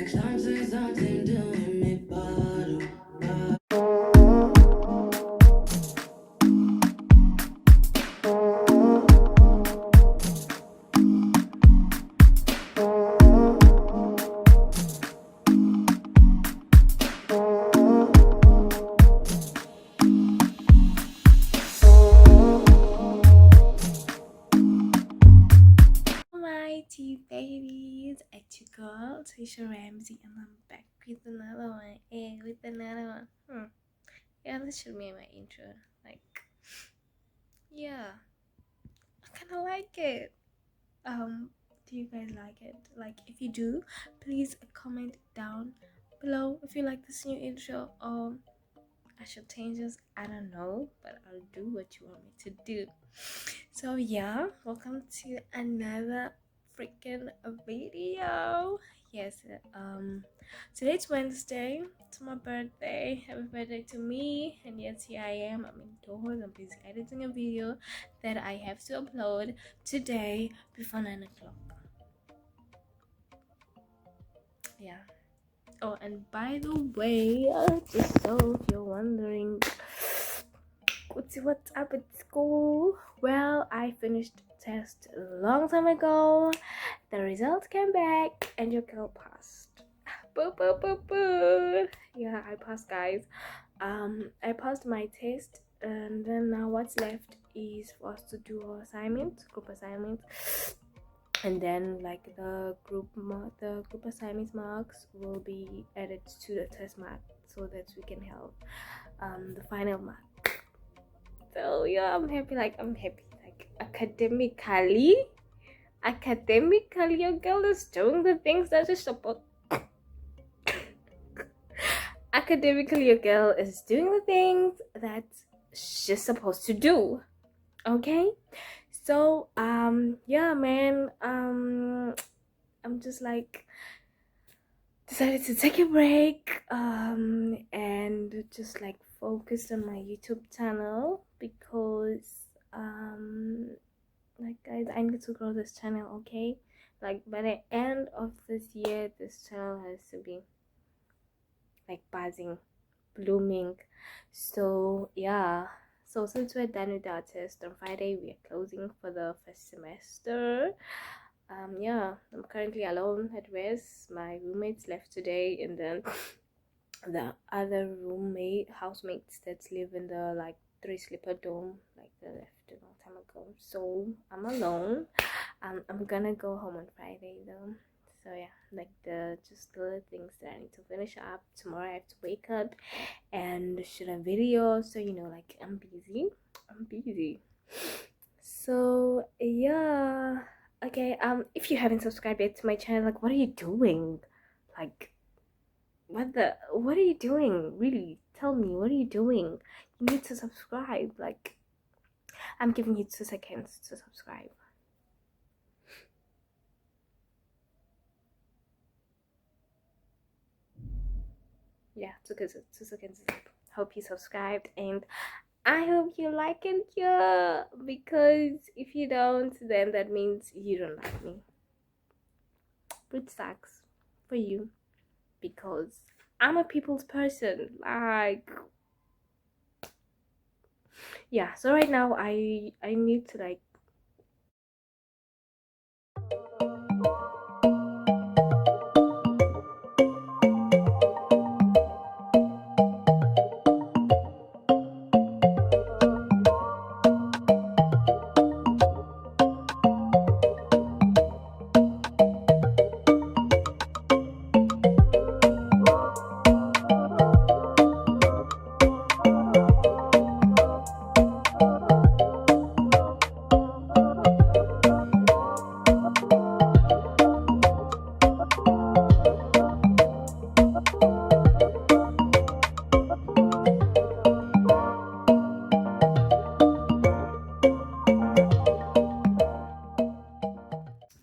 something doing me bottom. My tea babies, it's your girl Tisha Ramsey, and I'm back with another one. With another one. Yeah, this should be my intro. Like, yeah, I kind of like it. Do you guys like it? Like, if you do, please comment down below if you like this new intro. I should change this. I don't know, but I'll do what you want me to do. So yeah, welcome to another freaking video. Yes, today's Wednesday. It's my birthday. Happy birthday to me. And yes, here I am. I'm indoors. I'm busy editing a video that I have to upload today before 9 o'clock. Yeah. Oh, and by the way, just so if you're wondering, what's up at school? Well, I finished test a long time ago. The results came back, and your girl passed. Boo, boo, boo, boo. Yeah, I passed, guys. I passed my test, and then now what's left is for us to do our group assignment, and then like the group assignments marks will be added to the test mark so that we can help the final mark. So yeah, I'm happy. Like academically, your girl is doing the things that she's supposed. Academically, your girl is doing the things that she's supposed to do. Okay, so yeah, man. I'm just like decided to take a break and just like focus on my YouTube channel because like guys, I need to grow this channel. Okay, like by the end of this year this channel has to be like buzzing, blooming. So yeah, so since we're done with our test on Friday, we are closing for the first semester. Yeah, I'm currently alone at rest. My roommates left today, and then the other housemates that live in the like 3 sleeper dome, like they left a long time ago. So I'm alone. I'm gonna go home on Friday though. So yeah, like just the things that I need to finish up. Tomorrow I have to wake up and shoot a video. So you know, like I'm busy. So yeah. Okay, if you haven't subscribed yet to my channel, like what are you doing? Like what are you doing? Really? Tell me, what are you doing? You need to subscribe. Like I'm giving you 2 seconds to subscribe. Yeah, 2 seconds is up. Hope you subscribed, and I hope you like it here, because if you don't, then that means you don't like me, which sucks for you, because I'm a people's person. Like yeah, so right now I need to like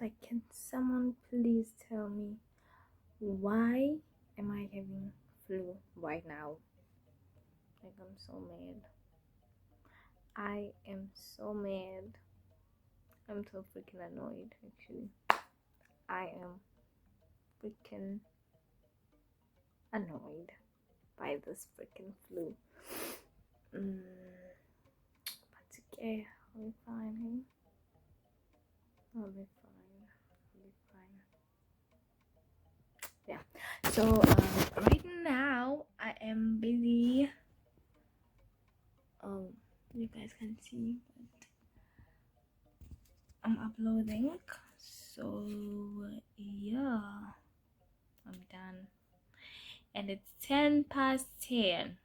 like, can someone please tell me why am I having flu right now? Like I'm so mad. I am so mad. I'm so freaking annoyed actually. I am freaking annoyed by this freaking flu. But okay, I'll be fine. Hey? I'll be fine. I'll be fine. Yeah. So right now I am busy. You guys can see, but I'm uploading. So yeah, I'm done, and it's 10 past 10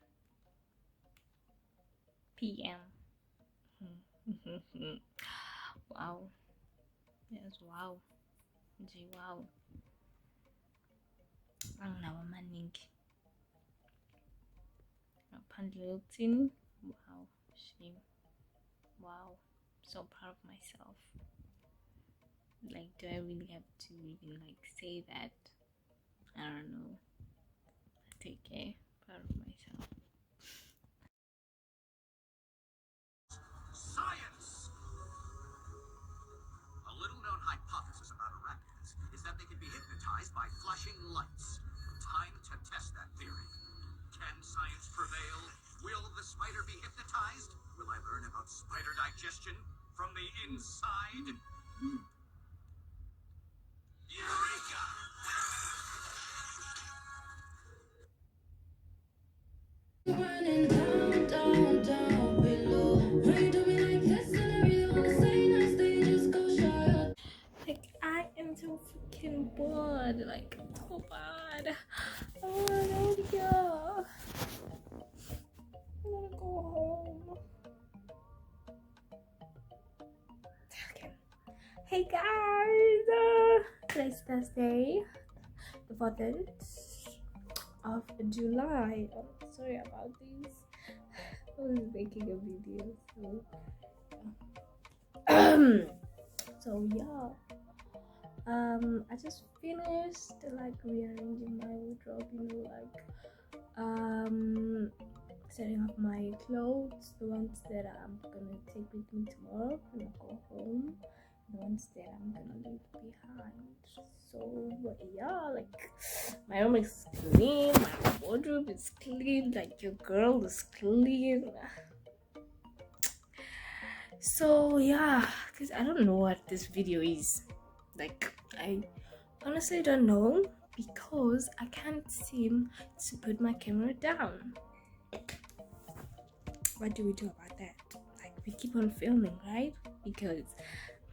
p.m. Wow. Yes, wow. Gee, wow. Anginawo amaningi. Ngaphandle yokuthini? Wow. Shame. Wow. So proud of myself. Like, do I really have to even like say that? I don't know. But okay. Proud of myself. Science! A little-known hypothesis about arachnids is that they can be hypnotized by flashing lights. Time to test that theory. Can science prevail? Will the spider be hypnotized? Will I learn about spider digestion from the inside? Eureka! Running down, down, down below. When you do me like this, and I really wanna say nice things, just go shut up. Like, I am so freaking bored. Like, so bad. I wanna go here. I wanna go home. Okay. Hey guys! Today's Thursday, the 4th of July. I'm sorry about this. I was making a video, so yeah. I just finished like rearranging my wardrobe, setting up my clothes, the ones that I'm gonna take with me tomorrow when I go home, the ones that I'm gonna leave behind. So yeah, like my room is clean, my wardrobe is clean, like your girl is clean. So yeah, because I don't know what this video is. Like, I honestly don't know because I can't seem to put my camera down. What do we do about that? Like, we keep on filming, right? Because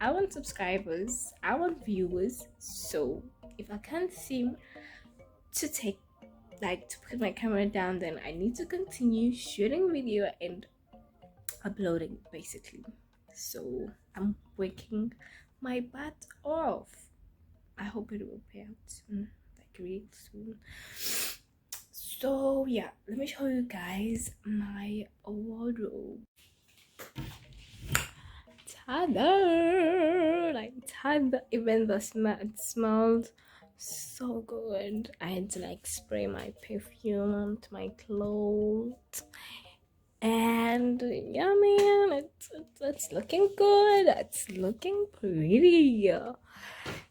I want subscribers, I want viewers. So if I can't seem to put my camera down, then I need to continue shooting video and uploading, basically. So I'm working my butt off. I hope it will pay out soon, like really soon. So yeah, let me show you guys my wardrobe. Tada! Like, tada! Even the smell, it smelled so good. I had to like spray my perfume onto my clothes, and yeah, man, it's looking good. It's looking pretty.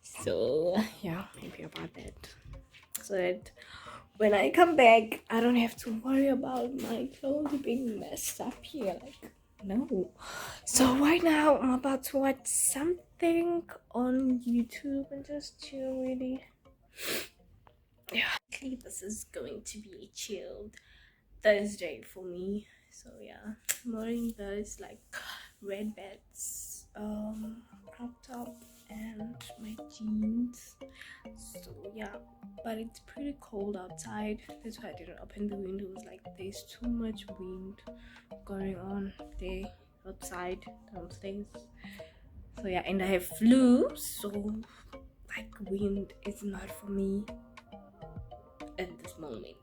So yeah, maybe about that, so that when I come back, I don't have to worry about my clothes being messed up here. Like, no. So right now, I'm about to watch something on YouTube and just chill, really. Yeah, this is going to be a chilled Thursday for me. So yeah, I'm wearing this like red beds, crop top, and my jeans. So yeah, but it's pretty cold outside. That's why I didn't open the windows. Like, there's too much wind going on there outside downstairs. So yeah, and I have flu, so like wind is not for me at this moment.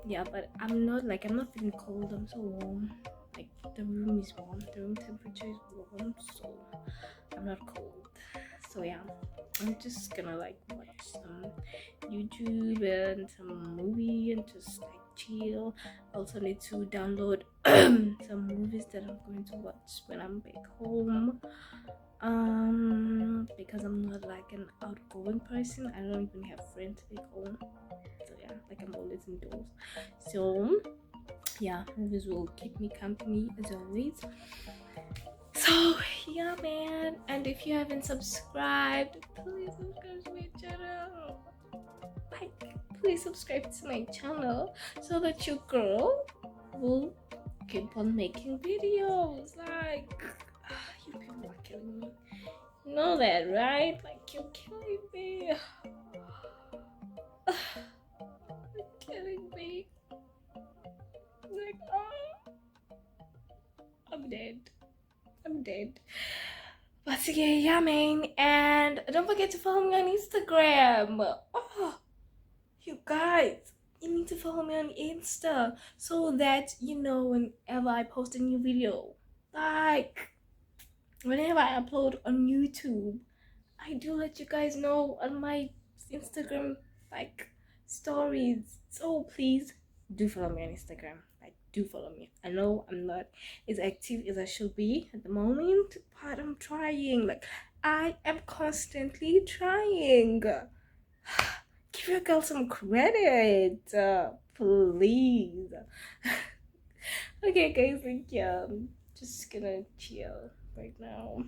Yeah, but I'm not feeling cold. I'm so warm. Like, the room is warm, the room temperature is warm, so I'm not cold. So yeah, I'm just gonna like watch some YouTube and some movie and just like chill. I also need to download some movies that I'm going to watch when I'm back home. Because I'm not like an outgoing person. I don't even have friends back home. So yeah, like I'm always indoors. So yeah, movies will keep me company as always. So yeah, man. And if you haven't subscribed, please subscribe to my channel. Like, please subscribe to my channel so that your girl will keep on making videos. Like, you people are killing me. You know that, right? Like, you're killing me. You're killing me. Like, oh, I'm dead. I'm dead. But yeah, man. And don't forget to follow me on Instagram. Oh, you guys, you need to follow me on Insta so that you know whenever I post a new video. Like, whenever I upload on YouTube, I do let you guys know on my Instagram, like, stories. So please do follow me on Instagram. Like, do follow me. I know I'm not as active as I should be at the moment, but I'm trying. Like, I am constantly trying. Give your girl some credit, please. Okay, guys, like, yeah, I'm just gonna chill right now.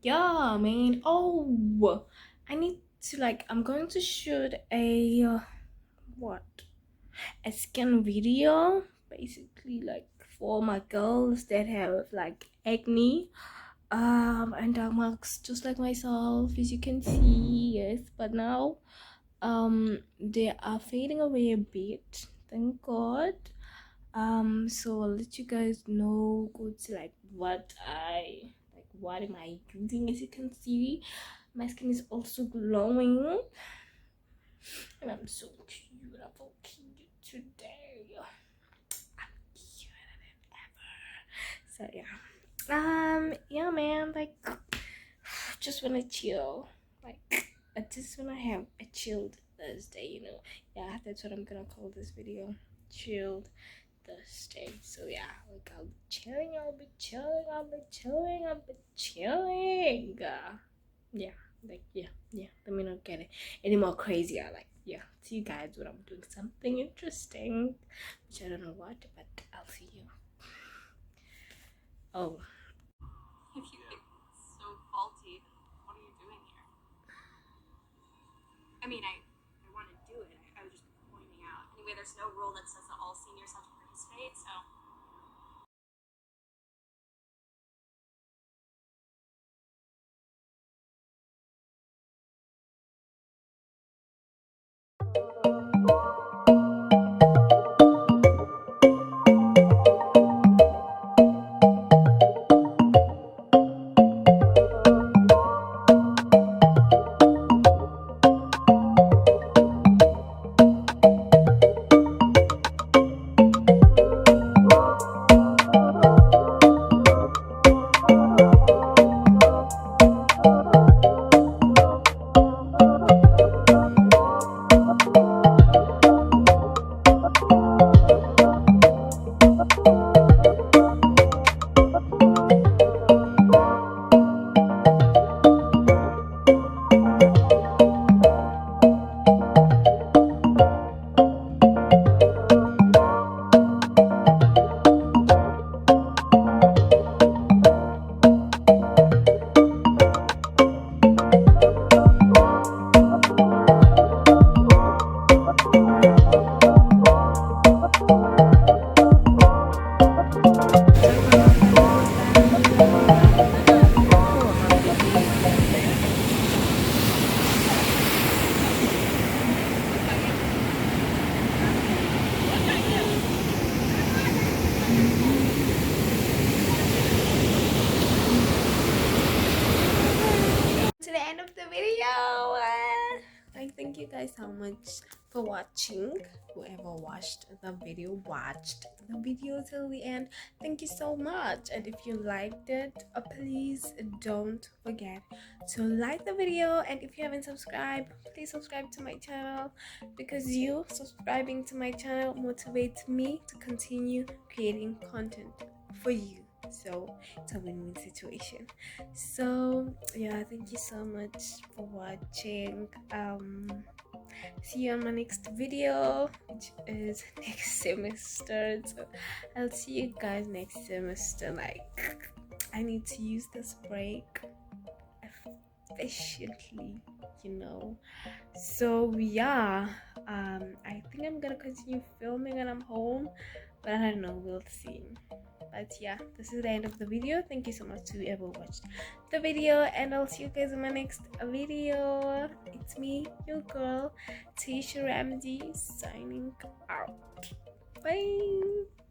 Yeah, man. Oh, I need to, like, I'm going to shoot a a skin video, basically, like, for my girls that have like acne and dark marks just like myself, as you can see. Yes, but now they are fading away a bit, thank God. So I'll let you guys know, go to like what am I using. As you can see, my skin is also glowing and I'm so cute. I feel cute today. I'm cuter than ever. So yeah, yeah, man, like, just wanna chill. Like, I just wanna have a chilled Thursday, you know. Yeah, that's what I'm gonna call this video, chilled Thursday. So yeah, like, I'll be chilling. Yeah, like, yeah, let me not get it any more crazier. Like, yeah, see you guys when I'm doing something interesting, which I don't know what, but I'll see you. Oh, If you think it's so faulty, what are you doing here? I mean, I want to do it. I was just pointing out. Anyway, there's no rule that says that all seniors have to participate, so you guys so much for watching. Whoever watched the video till the end, thank you so much. And if you liked it, please don't forget to like the video. And if you haven't subscribed, please subscribe to my channel, because you subscribing to my channel motivates me to continue creating content for you. So it's a win-win situation. So yeah, thank you so much for watching. See you on my next video, which is next semester. So I'll see you guys next semester. Like, I need to use this break efficiently, you know. So yeah, I think I'm gonna continue filming when I'm home, but I don't know, we'll see. But yeah, this is the end of the video. Thank you so much to whoever watched the video, and I'll see you guys in my next video. It's me, your girl Tisha Ramsey, signing out. Bye.